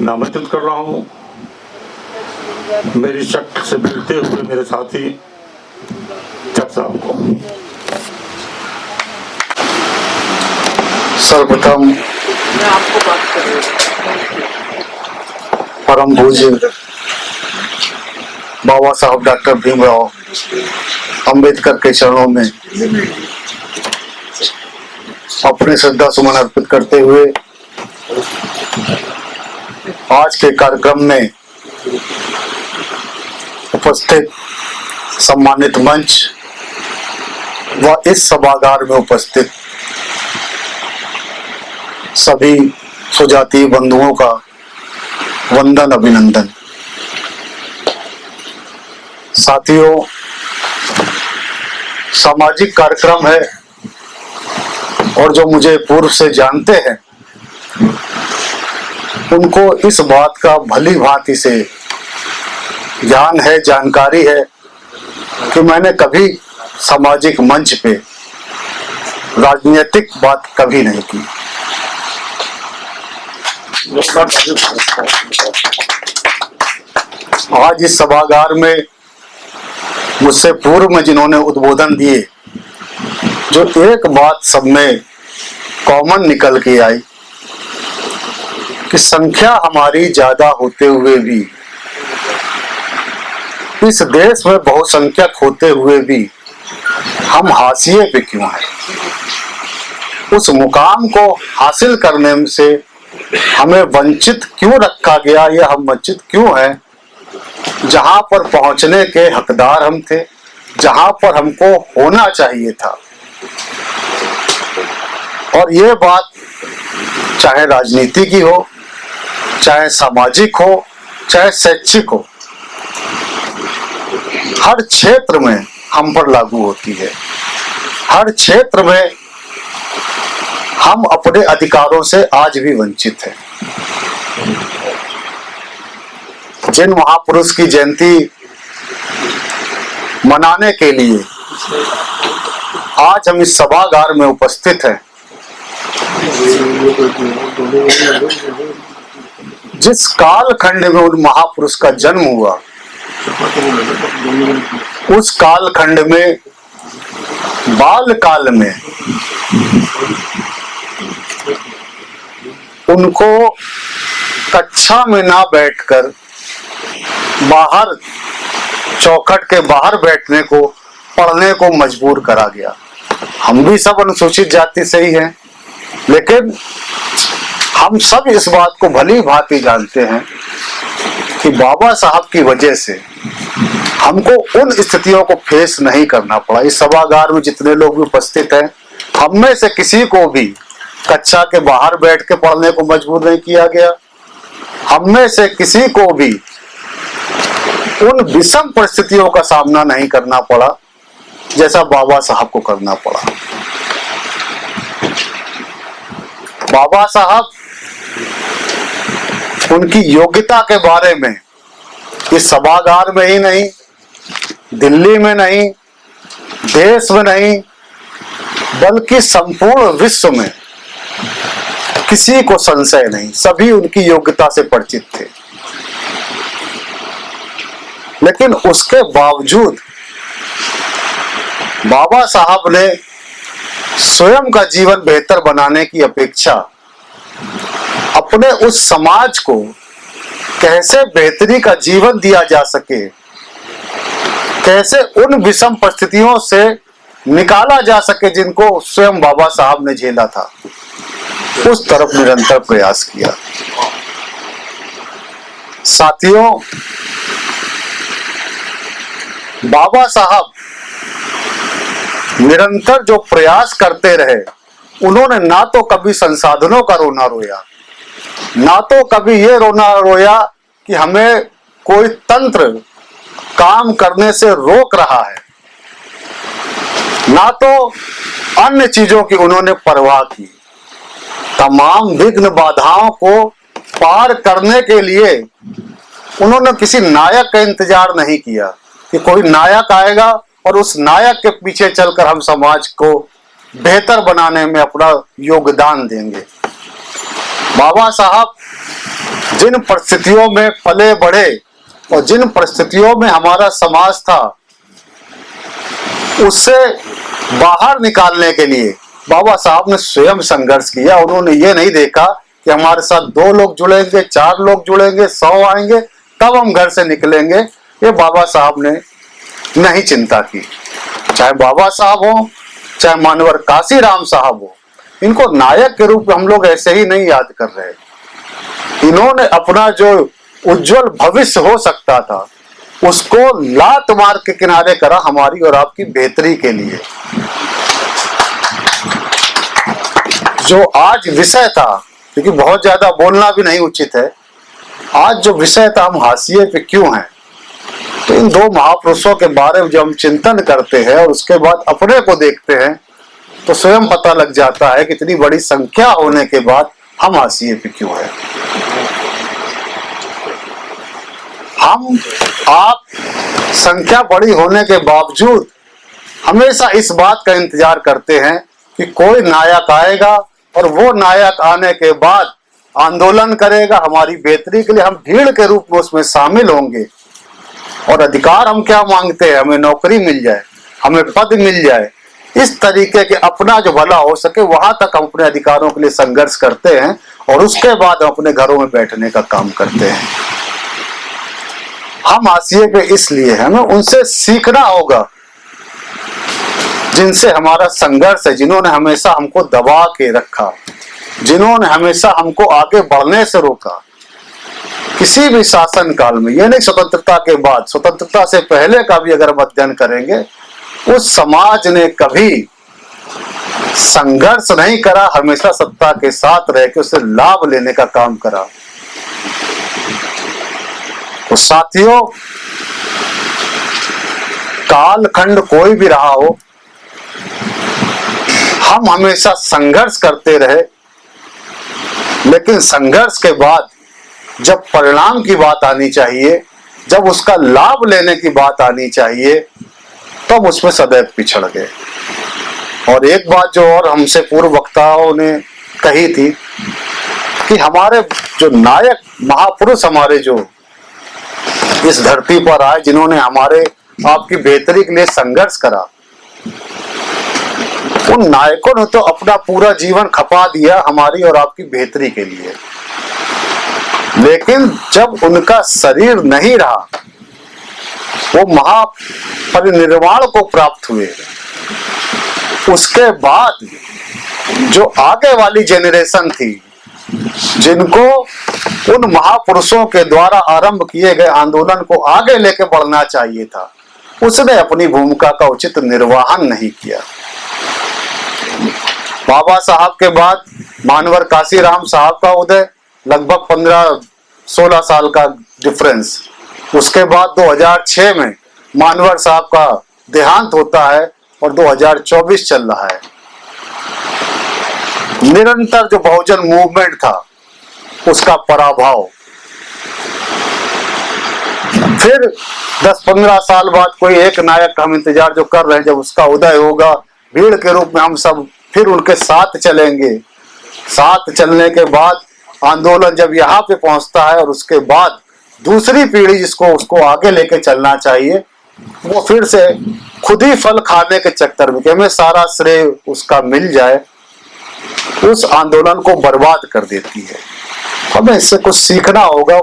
नामांकित कर रहा हूं मेरी शक से मिलते हुए मेरे साथी जज साहब को। सर्वप्रथम परम पूज्य बाबा साहब डॉक्टर भीमराव अंबेडकर के चरणों में अपने श्रद्धा सुमन अर्पित करते हुए आज के कार्यक्रम में उपस्थित सम्मानित मंच व इस सभागार में उपस्थित सभी सुजातीय बंधुओं का वंदन अभिनंदन। साथियों, सामाजिक कार्यक्रम है और जो मुझे पूर्व से जानते हैं उनको इस बात का भली भांति से ज्ञान है, जानकारी है कि मैंने कभी सामाजिक मंच पे राजनीतिक बात कभी नहीं की। आज इस सभागार में मुझसे पूर्व में जिन्होंने उद्बोधन दिए, जो एक बात सब में कॉमन निकल के आई कि संख्या हमारी ज्यादा होते हुए भी, इस देश में बहुसंख्यक होते हुए भी हम हाशिए पे क्यों हैं? उस मुकाम को हासिल करने से हमें वंचित क्यों रखा गया, या हम वंचित क्यों हैं जहां पर पहुंचने के हकदार हम थे, जहां पर हमको होना चाहिए था। और ये बात चाहे राजनीति की हो, चाहे सामाजिक हो, चाहे शैक्षिक हो, हर क्षेत्र में हम पर लागू होती है। हर क्षेत्र में हम अपने अधिकारों से आज भी वंचित हैं। जिन महापुरुष की जयंती मनाने के लिए आज हम इस सभागार में उपस्थित हैं, जिस कालखंड में उन महापुरुष का जन्म हुआ, उस कालखंड में बाल काल में उनको कक्षा में ना बैठकर बाहर चौखट के बाहर बैठने को, पढ़ने को मजबूर करा गया। हम भी सब अनुसूचित जाति से ही हैं, लेकिन हम सब इस बात को भली भांति जानते हैं कि बाबा साहब की वजह से हमको उन स्थितियों को फेस नहीं करना पड़ा। इस सभागार में जितने लोग भी उपस्थित हैं, हम में से किसी को भी कक्षा के बाहर बैठ के पढ़ने को मजबूर नहीं किया गया। हम में से किसी को भी उन विषम परिस्थितियों का सामना नहीं करना पड़ा जैसा बाबा साहब को करना पड़ा। बाबा साहब, उनकी योग्यता के बारे में इस सभागार में ही नहीं, दिल्ली में नहीं, देश में नहीं, बल्कि संपूर्ण विश्व में किसी को संशय नहीं, सभी उनकी योग्यता से परिचित थे। लेकिन उसके बावजूद बाबा साहब ने स्वयं का जीवन बेहतर बनाने की अपेक्षा अपने उस समाज को कैसे बेहतरी का जीवन दिया जा सके, कैसे उन विषम परिस्थितियों से निकाला जा सके जिनको स्वयं बाबा साहब ने झेला था, उस तरफ निरंतर प्रयास किया। साथियों, बाबा साहब निरंतर जो प्रयास करते रहे, उन्होंने ना तो कभी संसाधनों का रोना रोया, ना तो कभी ये रोना रोया कि हमें कोई तंत्र काम करने से रोक रहा है, ना तो अन्य चीजों की उन्होंने परवाह की। तमाम विघ्न बाधाओं को पार करने के लिए उन्होंने किसी नायक का इंतजार नहीं किया कि कोई नायक आएगा और उस नायक के पीछे चलकर हम समाज को बेहतर बनाने में अपना योगदान देंगे। बाबा साहब जिन परिस्थितियों में पले बढ़े और जिन परिस्थितियों में हमारा समाज था, उससे बाहर निकालने के लिए बाबा साहब ने स्वयं संघर्ष किया। उन्होंने ये नहीं देखा कि हमारे साथ 2 लोग जुड़ेंगे, 4 लोग जुड़ेंगे, 100 आएंगे तब हम घर से निकलेंगे। ये बाबा साहब ने नहीं चिंता की। चाहे बाबा साहब हो, चाहे मानवर काशीराम साहब हो, इनको नायक के रूप में हम लोग ऐसे ही नहीं याद कर रहे। इन्होंने अपना जो उज्जवल भविष्य हो सकता था उसको लात मार के किनारे करा हमारी और आपकी बेहतरी के लिए। जो आज विषय था, क्योंकि बहुत ज्यादा बोलना भी नहीं उचित है, आज जो विषय था हम हाशिए पे क्यों हैं, तो इन 2 महापुरुषों के बारे में जब हम चिंतन करते हैं और उसके बाद अपने को देखते हैं तो स्वयं पता लग जाता है कि इतनी बड़ी संख्या होने के बाद हम हाशिए पे क्यों हैं। हम आप संख्या बड़ी होने के बावजूद हमेशा इस बात का इंतजार करते हैं कि कोई नायक आएगा और वो नायक आने के बाद आंदोलन करेगा हमारी बेहतरी के लिए, हम भीड़ के रूप में उसमें शामिल होंगे। और अधिकार हम क्या मांगते हैं, हमें नौकरी मिल जाए, हमें पद मिल जाए, इस तरीके के अपना जो भला हो सके वहां तक हम अपने अधिकारों के लिए संघर्ष करते हैं और उसके बाद हम अपने घरों में बैठने का काम करते हैं। हम हाशिए पे इसलिए हैं, हमें उनसे सीखना होगा जिनसे हमारा संघर्ष है, जिन्होंने हमेशा हमको दबा के रखा, जिन्होंने हमेशा हमको आगे बढ़ने से रोका। किसी भी शासन काल में, ये नहीं स्वतंत्रता के बाद, स्वतंत्रता से पहले का भी अगर हम अध्ययन करेंगे, उस समाज ने कभी संघर्ष नहीं करा, हमेशा सत्ता के साथ रह के उससे लाभ लेने का काम करा। तो साथियों, कालखंड कोई भी रहा हो, हम हमेशा संघर्ष करते रहे, लेकिन संघर्ष के बाद जब परिणाम की बात आनी चाहिए, जब उसका लाभ लेने की बात आनी चाहिए, तब उसमें सदैव पिछड़ गए। और एक बात जो और हमसे पूर्व वक्ताओं ने कही थी कि हमारे जो नायक महापुरुष हमारे जो इस धरती पर आए, जिन्होंने हमारे आपकी बेहतरी के लिए संघर्ष करा, उन नायकों ने तो अपना पूरा जीवन खपा दिया हमारी और आपकी बेहतरी के लिए। लेकिन जब उनका शरीर नहीं रहा, वो महापरिनिर्वाण को प्राप्त हुए, उसके बाद जो आगे वाली जेनरेशन थी, जिनको उन महापुरुषों के द्वारा आरंभ किए गए आंदोलन को आगे लेके बढ़ना चाहिए था, उसने अपनी भूमिका का उचित निर्वहन नहीं किया। बाबा साहब के बाद मानवर काशीराम साहब का उदय, लगभग 15-16 साल का डिफरेंस। उसके बाद 2006 में मानवर साहब का देहांत होता है और 2024 चल रहा है। निरंतर जो बहुजन मूवमेंट था उसका पराभव। फिर 10-15 साल बाद कोई एक नायक का हम इंतजार जो कर रहे हैं, जब उसका उदय होगा, भीड़ के रूप में हम सब फिर उनके साथ चलेंगे। साथ चलने के बाद आंदोलन जब यहाँ पे पहुंचता है और उसके बाद दूसरी पीढ़ी जिसको उसको आगे लेके चलना चाहिए, वो फिर से खुद ही फल खाने के चक्कर में कि हमें सारा श्रेय उसका मिल जाए, उस आंदोलन को बर्बाद कर देती है। हमें इससे कुछ सीखना होगा,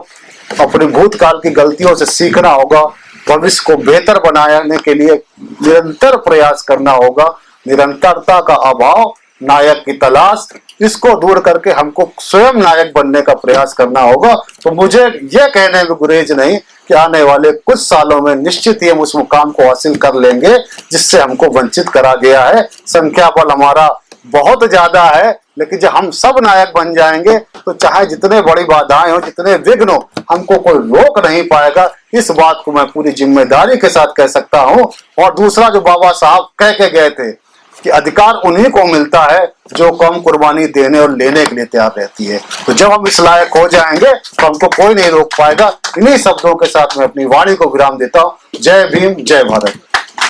अपने भूतकाल की गलतियों से सीखना होगा, भविष्य को बेहतर बनाने के लिए निरंतर प्रयास करना होगा। निरंतरता का अभाव, नायक की तलाश, इसको दूर करके हमको स्वयं नायक बनने का प्रयास करना होगा। तो मुझे ये कहने में गुरेज नहीं कि आने वाले कुछ सालों में निश्चित ही हम उस मुकाम को हासिल कर लेंगे जिससे हमको वंचित करा गया है। संख्या बल हमारा बहुत ज्यादा है, लेकिन जब हम सब नायक बन जाएंगे तो चाहे जितने बड़ी बाधाएं हो, जितने विघ्न हो, हमको कोई रोक नहीं पाएगा। इस बात को मैं पूरी जिम्मेदारी के साथ कह सकता हूं। और दूसरा जो बाबा साहब कह के गए थे कि अधिकार उन्हीं को मिलता है जो कम कुर्बानी देने और लेने के लिए तैयार रहती है। तो जब हम इस लायक हो जाएंगे तो हमको कोई नहीं रोक पाएगा। इन्हीं शब्दों के साथ मैं अपनी वाणी को विराम देता हूँ। जय भीम, जय भारत।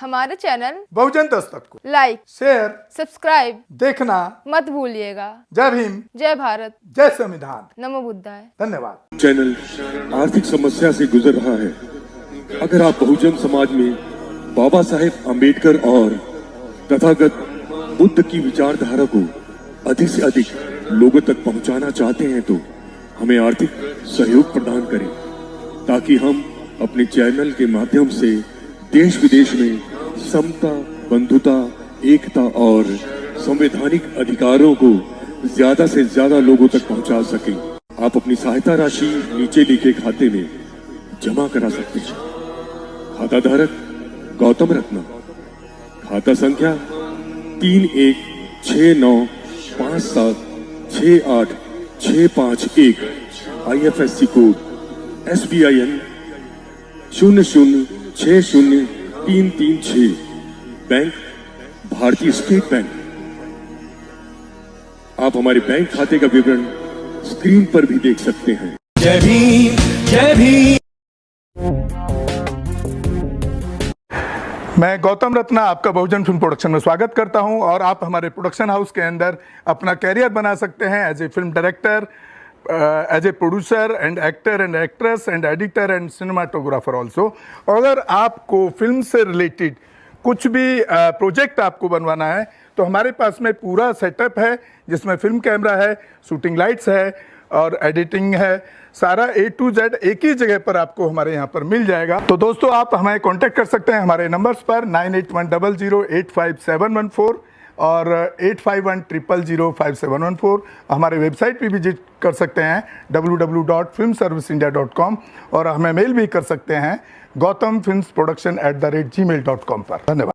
हमारे चैनल बहुजन दस्तक को लाइक, शेयर, सब्सक्राइब देखना। मत भूलिएगा। जय भीम, जय भारत, जय संविधान। नमो बुद्धाय। धन्यवाद। चैनल आर्थिक समस्या से गुजर रहा है। अगर आप बहुजन समाज में बाबा साहेब आम्बेडकर और तथागत बुद्ध की विचारधारा को अधिक से अधिक लोगों तक पहुंचाना चाहते हैं तो हमें आर्थिक सहयोग प्रदान करें, ताकि हम अपने चैनल के माध्यम से देश विदेश में समता, बंधुता, एकता और संवैधानिक अधिकारों को ज्यादा से ज्यादा लोगों तक पहुंचा सकें। आप अपनी सहायता राशि नीचे लिखे खाते में जमा करा सकते हैं। खाता धारक गौतम रत्ना, खाता संख्या 3169576865 IFSC कोड SBIN 0060336, बैंक भारतीय स्टेट बैंक। आप हमारे बैंक खाते का विवरण स्क्रीन पर भी देख सकते हैं। जय भीम, जय भीम। मैं गौतम रत्ना आपका बहुजन फिल्म प्रोडक्शन में स्वागत करता हूं और आप हमारे प्रोडक्शन हाउस के अंदर अपना कैरियर बना सकते हैं as a film director, as a producer and actor and actress and editor and cinematographer also. अगर आपको फिल्म से रिलेटेड कुछ भी प्रोजेक्ट आपको बनवाना है तो हमारे पास में पूरा सेटअप है, जिसमें फिल्म कैमरा है, शूटिंग लाइट्स है और एडिटिंग है। सारा A to Z एक ही जगह पर आपको हमारे यहाँ पर मिल जाएगा। तो दोस्तों, आप हमें कांटेक्ट कर सकते हैं हमारे नंबर्स पर 9810085714 और 8510005714। हमारे वेबसाइट पे विजिट कर सकते हैं www.filmserviceindia.com और हमें मेल भी कर सकते हैं gautamfilmsproduction@gmail.com पर। धन्यवाद।